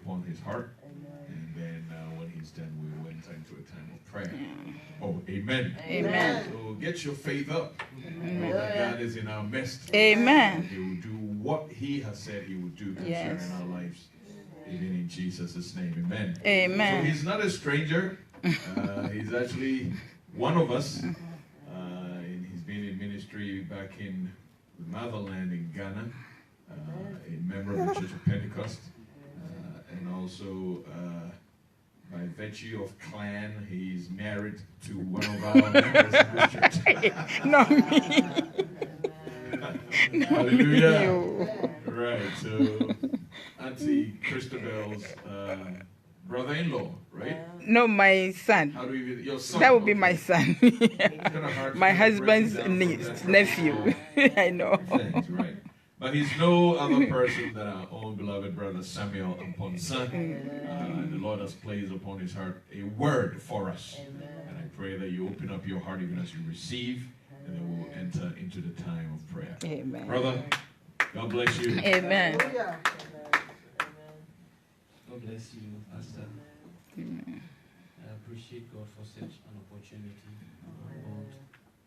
upon his heart. And then when he's done, we will enter into a time of prayer. Oh, amen. Amen. So get your faith up. Know that God is in our midst. Amen. He will do what he has said he would do concerning our lives. Even in Jesus' name. Amen. Amen. So he's not a stranger. He's actually one of us. And he's been in ministry back in the motherland in Ghana. A member of the Church of Pentecost. And also, by virtue of clan, he's married to one of our members of this church. Not me. Hallelujah. Right, so Auntie Christabel's brother-in-law, right? No, my son. How do you, your son? That would be my son. My husband's nephew. I know. Thanks, right. But he's no other person than our own beloved brother Samuel Amponsa. And the Lord has placed upon his heart a word for us. And I pray that you open up your heart even as you receive, and then we'll enter into the time of prayer. Amen. Brother, God bless you. Amen. God bless you, Pastor. Amen. I appreciate God for such an opportunity, Lord,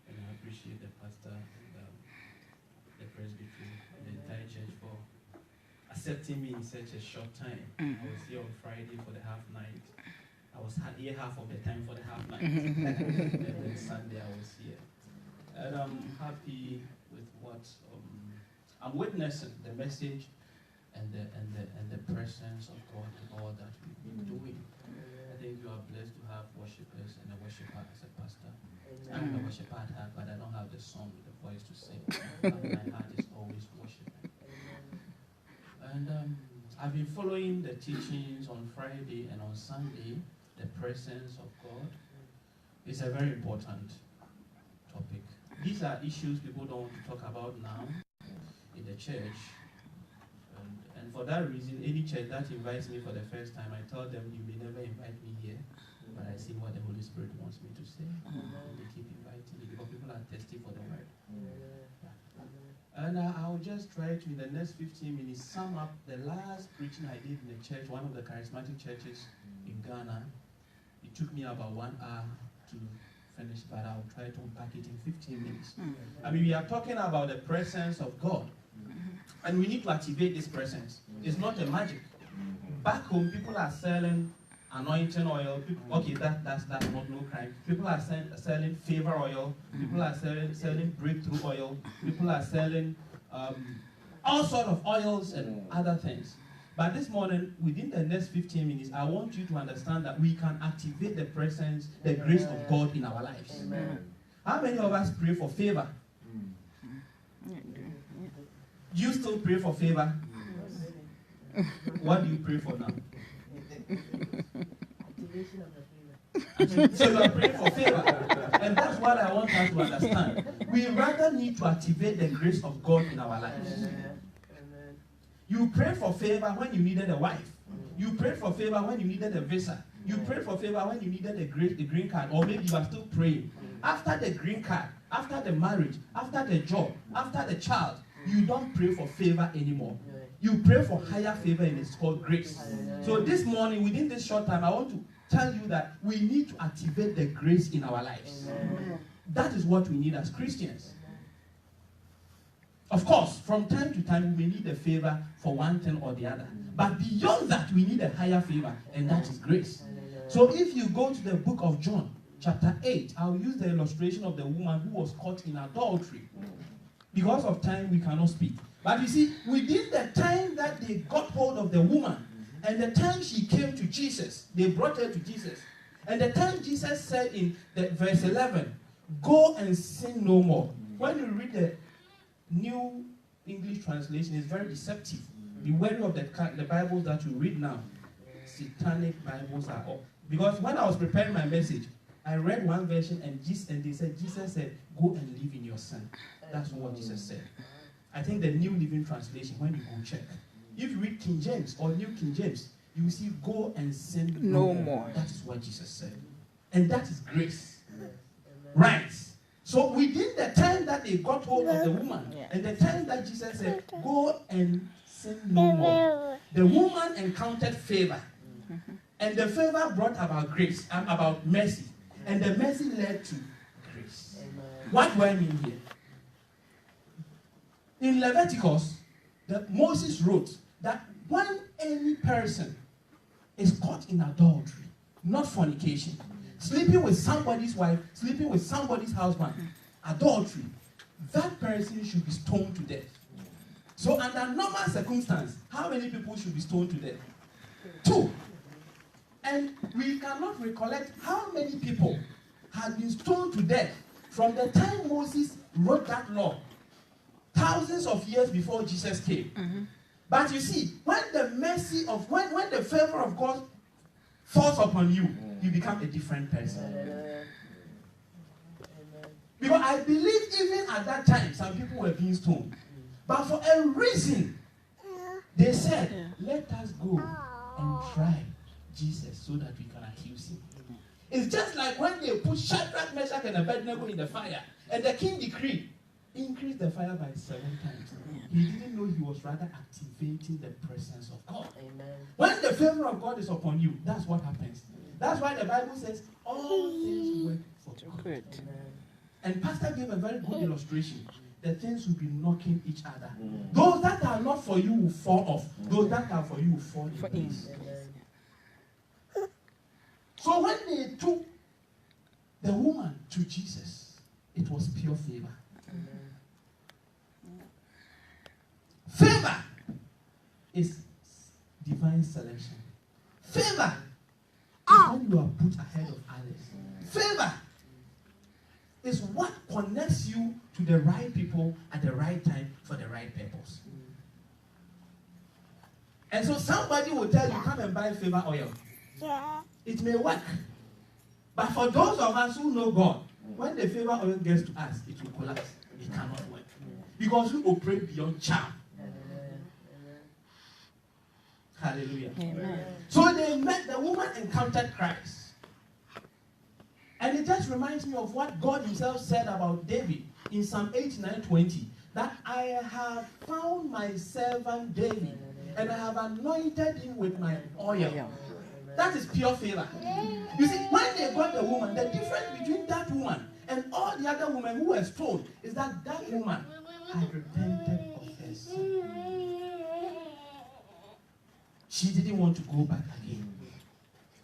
and I appreciate the pastor and the presbytery and the entire church for accepting me in such a short time. I was here on Friday for the half night. I was here half of the time for the half night. And then Sunday I was here. And I'm happy with what I'm witnessing, the message and the presence of God in all that we've been doing. I think you are blessed to have worshippers and a worshiper as a pastor. I'm a worshiper at heart, but I don't have the song, the voice to sing. My heart is always worshiping. And I've been following the teachings on Friday and on Sunday, the presence of God. It's a very important topic. These are issues people don't want to talk about now in the church. And for that reason, any church that invites me for the first time, I tell them, you may never invite me here, but I see what the Holy Spirit wants me to say. And they keep inviting me because people are thirsty for the word. And I'll just try to, in the next 15 minutes, sum up the last preaching I did in the church, one of the charismatic churches in Ghana. It took me about 1 hour to finish, but I'll try to unpack it in 15 minutes. I mean, we are talking about the presence of God. And we need to activate this presence. It's not a magic. Back home, people are selling anointing oil. Okay, that's not no crime. People are selling favor oil. People are selling breakthrough oil. People are selling all sorts of oils and other things. But this morning, within the next 15 minutes, I want you to understand that we can activate the presence, the grace of God in our lives. Amen. How many of us pray for favor? Do you still pray for favor? What do you pray for now? Activation of the favor. So you are praying for favor. And that's what I want us to understand. We rather need to activate the grace of God in our lives. You pray for favor when you needed a wife. You prayed for favor when you needed a visa. You prayed for favor when you needed a green card. Or maybe you are still praying. After the green card, after the marriage, after the job, after the child, you don't pray for favor anymore. You pray for higher favor, and it's called grace. So this morning, within this short time, I want to tell you that we need to activate the grace in our lives. That is what we need as Christians. Of course, from time to time, we need a favor for one thing or the other. But beyond that, we need a higher favor, and that is grace. So if you go to the book of John, chapter 8, I'll use the illustration of the woman who was caught in adultery. Because of time, we cannot speak. But you see, within the time that they got hold of the woman, and the time she came to Jesus, they brought her to Jesus. And the time Jesus said in verse 11, go and sin no more. When you read the New English translation, it's very deceptive. Be wary of the Bibles that you read now. Satanic Bibles are all. Because when I was preparing my message, I read one version and they said, Jesus said, go and live in your sin. That's what Jesus said. I think the New Living Translation, when you go check. If you read King James or New King James, you will see go and sin no more. That is what Jesus said. And that is grace. Right. So within the time that they got hold of the woman, and the time that Jesus said, go and sin no more, the woman encountered favor. And the favor brought about grace, about mercy. And the mercy led to grace. What do I mean here? In Leviticus, Moses wrote that when any person is caught in adultery, not fornication, sleeping with somebody's wife, sleeping with somebody's husband, adultery, that person should be stoned to death. So under normal circumstance, how many people should be stoned to death? 2. And we cannot recollect how many people had been stoned to death from the time Moses wrote that law, thousands of years before Jesus came. Mm-hmm. But you see, when the mercy of, when the favor of God falls upon you, you become a different person. Because I believe even at that time, some people were being stoned. But for a reason, they said, let us go and try Jesus so that we can accuse him. It's just like when they put Shadrach, Meshach, and Abednego in the fire, and the king decreed, increase the fire by 7 times. He didn't know he was rather activating the presence of God. Amen. When the favor of God is upon you, that's what happens. That's why the Bible says, all things work for good. And Pastor gave a very good illustration. The things will be knocking each other. Those that are not for you will fall off. Those that are for you will fall in place. So when they took the woman to Jesus, it was pure favor. Favor is divine selection. Favor is when you are put ahead of others. Favor is what connects you to the right people at the right time for the right purpose. And so somebody will tell you, come and buy favor oil. It may work. But for those of us who know God, when the favor oil gets to us, it will collapse. It cannot work. Because we operate beyond charm. Hallelujah. Amen. So they met, the woman encountered Christ. And it just reminds me of what God himself said about David in Psalm 89:20. That I have found my servant David, and I have anointed him with my oil. That is pure favor. You see, when they got the woman, the difference between that woman and all the other women who were stoned is that that woman had repented of her sin. She didn't want to go back again.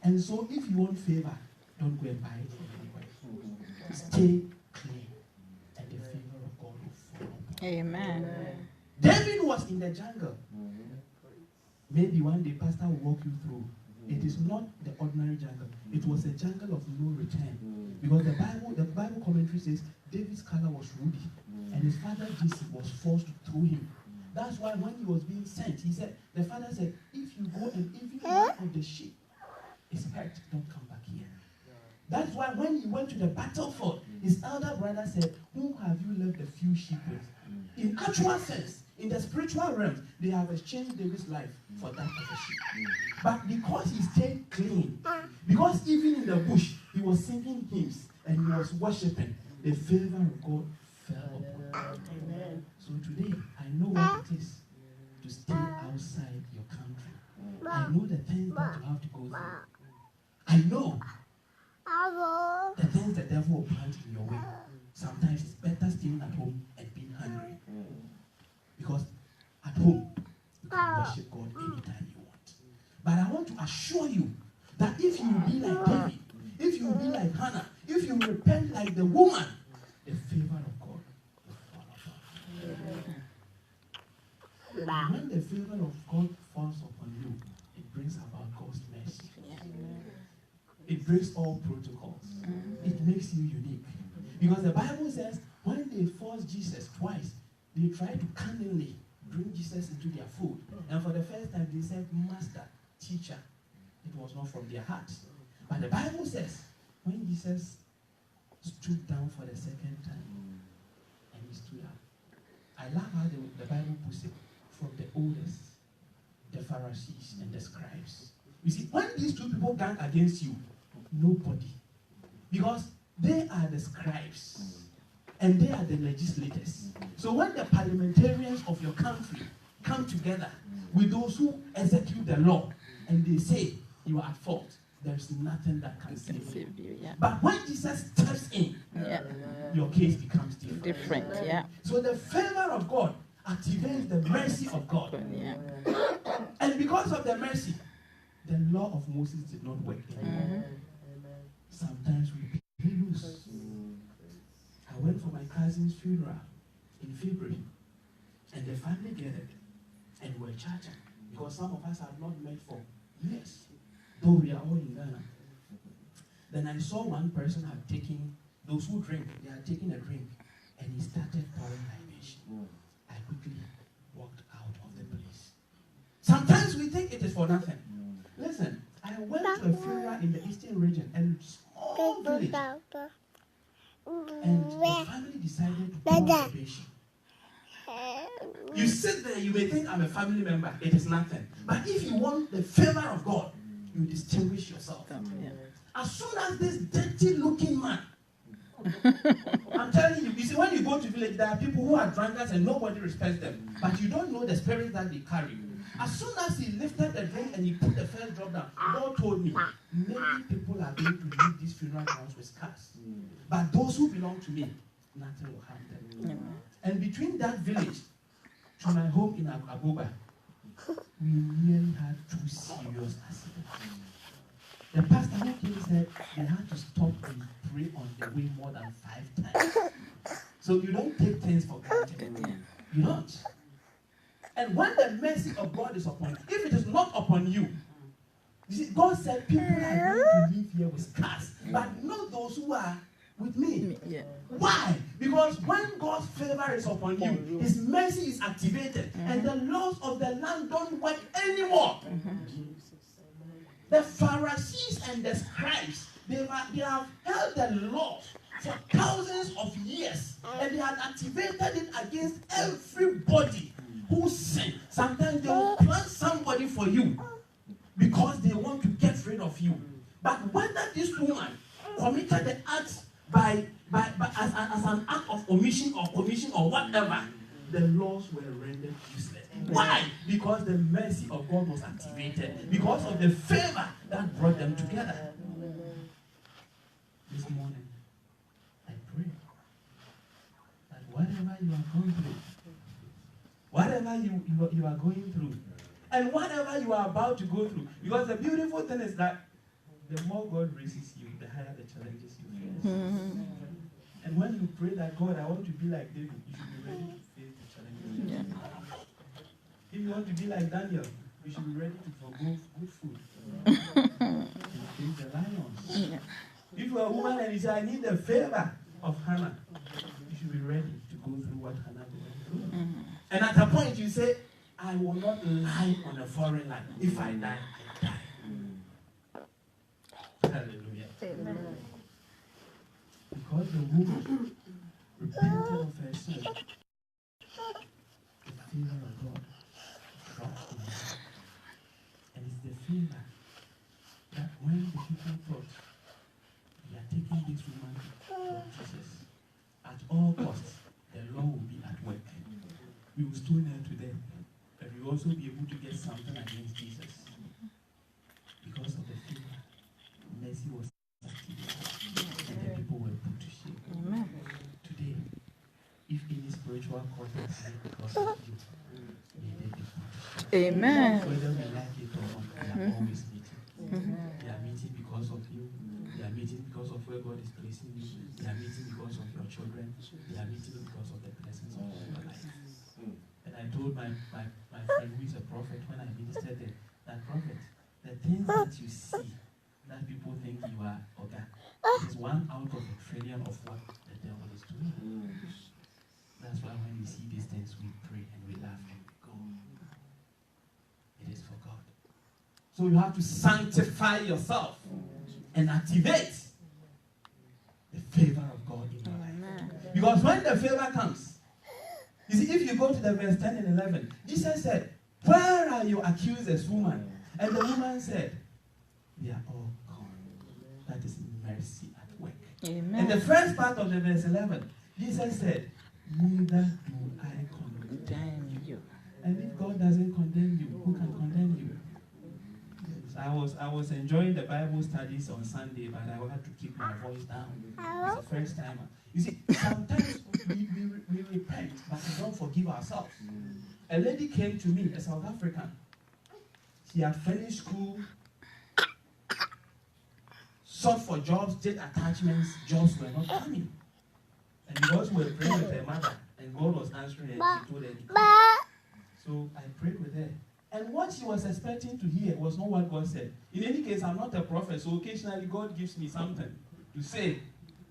And so if you want favor, don't go and buy it from anywhere. Stay clean, and the favor of God will fall upon you. Amen. David was in the jungle. Maybe one day Pastor will walk you through. It is not the ordinary jungle. It was a jungle of no return. Because the Bible commentary says David's color was ruby, and his father Jesse was forced to throw him. That's why when he was being sent, he said, the father said, if you go and even one of the sheep is hurt, don't come back here. That's why when he went to the battlefield, his elder brother said, whom have you left the few sheep with? In actual sense, in the spiritual realm, they have exchanged David's life for that of a sheep. But because he stayed clean, because even in the bush, he was singing hymns and he was worshiping, the favor of God fell upon him. Amen. So today, I know what it is to stay outside your country. I know the things that you have to go through. I know the things the devil will plant in your way. Sometimes it's better staying at home and being hungry. Because at home, you can worship God anytime you want. But I want to assure you that if you will be like David, if you will be like Hannah, if you repent like the woman, the favor of God will fall upon you. When the favor of God falls upon you, it brings about God's mercy. It breaks all protocols. It makes you unique. Because the Bible says, when they forced Jesus twice, they tried to cunningly bring Jesus into their food. And for the first time, they said, Master, Teacher. It was not from their hearts. But the Bible says, when Jesus stood down for the second time, and he stood up. I love how the Bible puts it, from the oldest, the Pharisees and the scribes. You see, when these two people gang against you, nobody. Because they are the scribes and they are the legislators. So when the parliamentarians of your country come together with those who execute the law and they say you are at fault, there's nothing that can save you. Yeah. But when Jesus steps in, Yeah. your case becomes different. Different. Yeah. So the favor of God activates the mercy of God. Yeah. And because of the mercy, the law of Moses did not work anymore. Mm-hmm. Sometimes we pay loose. I went for my cousin's funeral in February, and the family gathered, and we were chatting, because some of us have not met for years, though we are all in Ghana. Then I saw one person had taken, those who drink, they had taken a drink, and he started pouring libation. I quickly walked out of the place. Sometimes we think it is for nothing. Listen, I went to a funeral in the eastern region, and small village, and the family decided to pour libation. You sit there, you may think I'm a family member. It is nothing. But if you want the favor of God, you distinguish yourself. Yeah. As soon as this dirty-looking man, I'm telling you, you see, when you go to village, there are people who are drunkards and nobody respects them. But you don't know the spirit that they carry. As soon as he lifted the drink and he put the first drop down, God told me, many people are going to leave these funeral grounds with scars. But those who belong to me, nothing will harm them. And between that village to my home in Agoba, we nearly had 2 serious accidents. The pastor who came said they had to stop and pray on the way more than 5 times. So you don't take things for granted. You don't. And when the mercy of God is upon you, if it is not upon you, you see, God said people are going to live here with scars, but not those who are with me. Yeah. Why? Because when God's favor is upon you, His mercy is activated, and the laws of the land don't work anymore. The Pharisees and the scribes, they have held the laws for thousands of years, and they had activated it against everybody who sin. Sometimes they will plant somebody for you because they want to get rid of you. But whether this woman committed the act as an act of omission or commission or whatever, the laws were rendered useless. Why? Because the mercy of God was activated. Because of the favor that brought them together. This morning, I pray that whatever you are going through, whatever you are going through, and whatever you are about to go through, because the beautiful thing is that the more God raises you, the higher the challenges you face. And when you pray that, God, I want to be like David, you should be ready to face the challenges. Yeah. If you want to be like Daniel, you should be ready to forgo good food and face the lions. Yeah. If you are a woman and you say, I need the favor of Hannah, you should be ready to go through what Hannah went through. And at a point you say, I will not lie on a foreign land. If I die, I die. Hallelujah. Amen. Because the woman repented of her sin, the favor of God dropped in her. And it's the favor that when the people thought, we are taking this woman to Jesus, at all costs, the law will be at work. We will stone her to death, but we will also be able to get something against Jesus. Because of the favor, mercy was activated, and the people were put to shame. Amen. Today, if any spiritual cause is high because of you, may they be put to shame. Amen. Whether we like it or not, we are always meeting. We are meeting because of you. We are meeting because of where God is placing you. We are meeting because of your children. We are meeting because of the blessings of your life. And I told my friend who is a prophet when I ministered there, that prophet, the things that you see, that people think you are Oga, is 1 out of a trillion of what the devil is doing. That's why when we see these things, we pray and we laugh and we go. It is for God. So you have to sanctify yourself and activate the favor of God in your life. Because when the favor comes, you see, if you go to the verse 10 and 11, Jesus said, where are your accusers, woman? And the woman said, they are all gone. That is mercy at work. Amen. And the first part of the verse 11, Jesus said, neither do I condemn you. And if God doesn't condemn you, who can condemn you? Yes, I was enjoying the Bible studies on Sunday, but I had to keep my voice down. It's the first time. You see, sometimes we repent, but we don't forgive ourselves. A lady came to me, a South African. She had finished school, sought for jobs, did attachments, jobs were not coming. And because we were praying with her mother, and God was answering her, she told her to come. So I prayed with her. And what she was expecting to hear was not what God said. In any case, I'm not a prophet, so occasionally God gives me something to say.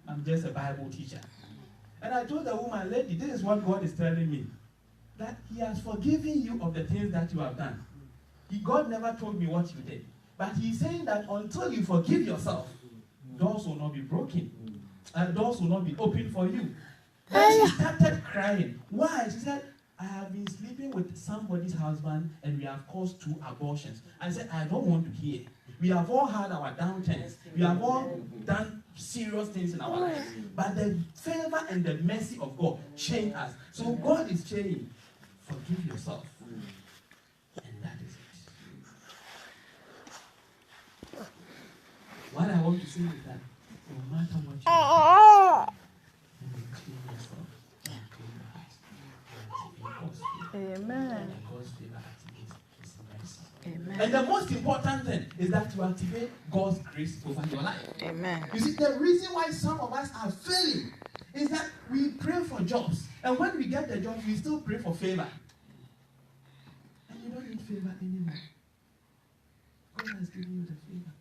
I'm just a Bible teacher. And I told the woman, lady, this is what God is telling me. That He has forgiven you of the things that you have done. God never told me what you did. But He's saying that until you forgive yourself, doors will not be broken. Doors will not be open for you. Then she started crying. Why? She said, I have been sleeping with somebody's husband and we have caused 2 abortions. I said, I don't want to hear. We have all had our downturns. We have all done serious things in our lives. But the favor and the mercy of God changed us. So God is saying, forgive yourself. And that is it. What I want to say is that no matter what you do, you clean yourself and clean your heart. God's favor. Amen. And God's favor activates His mercy. Amen. And the most important thing is that you activate God's grace over your life. Amen. You see, the reason why some of us are failing is that we pray for jobs. And when we get the jobs, we still pray for favor. And you don't need favor anymore. God has given you the favor.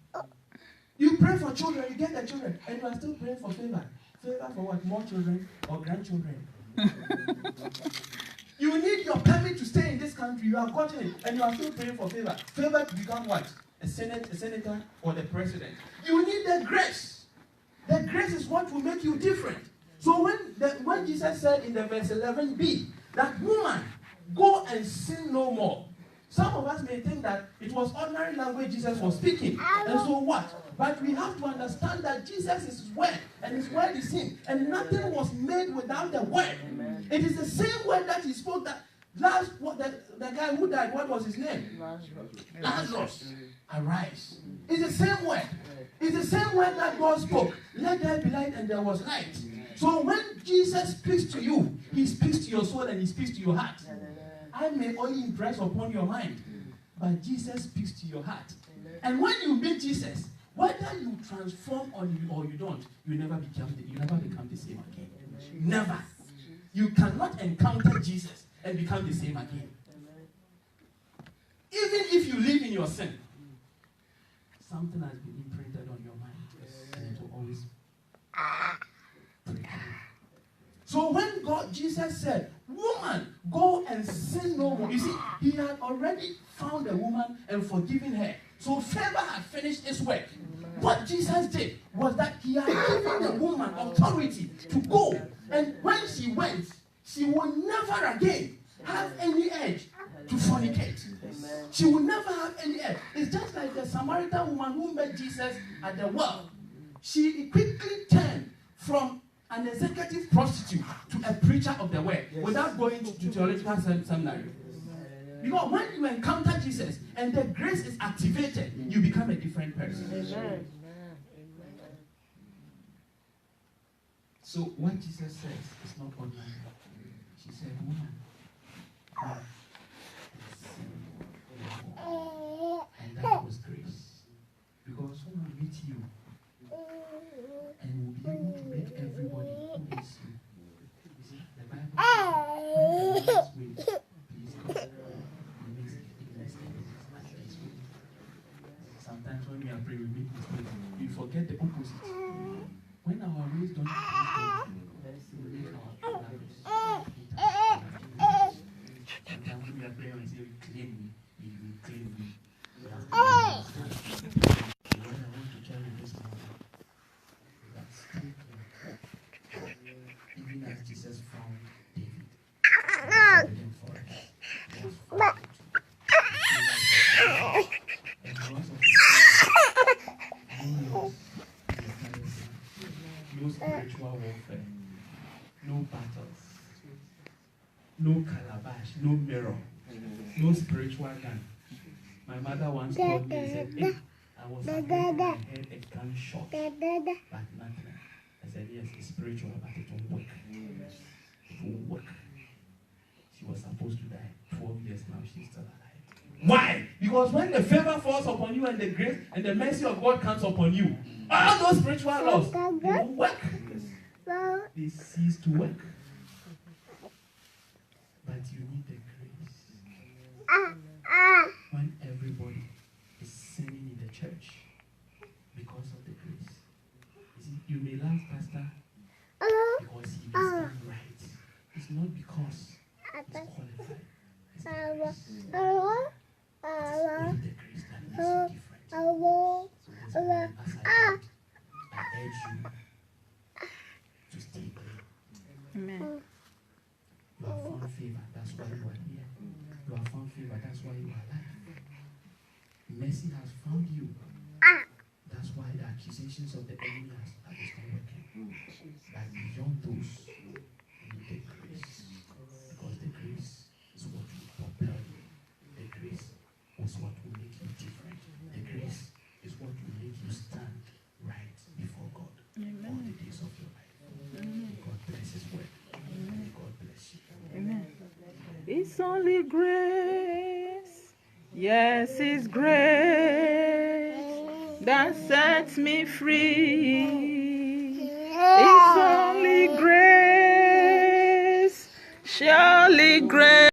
You pray for children, you get the children, and you are still praying for favor. Favor for what? More children or grandchildren? You need your permit to stay in this country. You have gotten it, and you are still praying for favor. Favor to become what? A senator, or the president. You need the grace. The grace is what will make you different. So when Jesus said in the verse 11b that woman, go and sin no more. Some of us may think that it was ordinary language Jesus was speaking. And so what? But we have to understand that Jesus is His word, and His word is Him. And nothing was made without the word. Amen. It is the same word that He spoke that the guy who died, what was his name? Lazarus. Arise. It's the same word. It's the same word that God spoke. Let there be light, and there was light. So when Jesus speaks to you, He speaks to your soul and He speaks to your heart. I may only impress upon your mind, but Jesus speaks to your heart. And when you meet Jesus, whether you transform or you don't, you never become the same again. Never. You cannot encounter Jesus and become the same again. Even if you live in your sin, something has been imprinted on your mind, and it will always break you. So when Jesus said, woman, go and sin no more. You see, He had already found a woman and forgiven her. So favor had finished its work. What Jesus did was that He had given the woman authority to go. And when she went, she will never again have any urge to fornicate. She will never have any urge. It's just like the Samaritan woman who met Jesus at the well. She quickly turned from an executive prostitute to a preacher of the word without going to theological seminary. Because when you encounter Jesus and the grace is activated, you become a different person. Amen. So what Jesus says is not ordinary. She said, woman, and that was grace. Because who will meet you and will be able to make everybody who meets you. You see, the Bible says, please God. Sometimes when we are praying, we make mistakes. We forget the opposite. When our ways don't please God, we make our lives. Sometimes when we are praying, we say, claim me, claim me. What I want to tell you this morning, that stay clear. Even as Jesus found David, in forest, was found. And because of no spiritual warfare, no battles, no calabash, no mirror. no spiritual gun. My mother once called me and said, hey, I was afraid and I heard a gunshot, but nothing. I said, yes, it's spiritual, but it won't work. It won't work. She was supposed to die. 12 years now, she's still alive. Why? Because when the favor falls upon you and the grace and the mercy of God comes upon you, all those spiritual laws, they won't work. They cease to work. But you need the grace. When everybody is sinning in the church because of the grace. You see, you may love pastor because he is done right. It's not because he's qualified. It's the grace. It's only the grace that makes you different. So this morning, as I urge you to stay clean. Amen. You have found favor, that's why you are here. You have found favor, that's why you are alive. Mercy has found you. That's why the accusations of the enemy are not working. But beyond those, you need the grace. Because the grace is what will propel you. The grace is what will make you different. The grace is what will make you stand right before God all the days of your life. May God bless His word. May God bless you. Amen. It's only grace. Yes, it's grace that sets me free. It's only grace. Surely grace.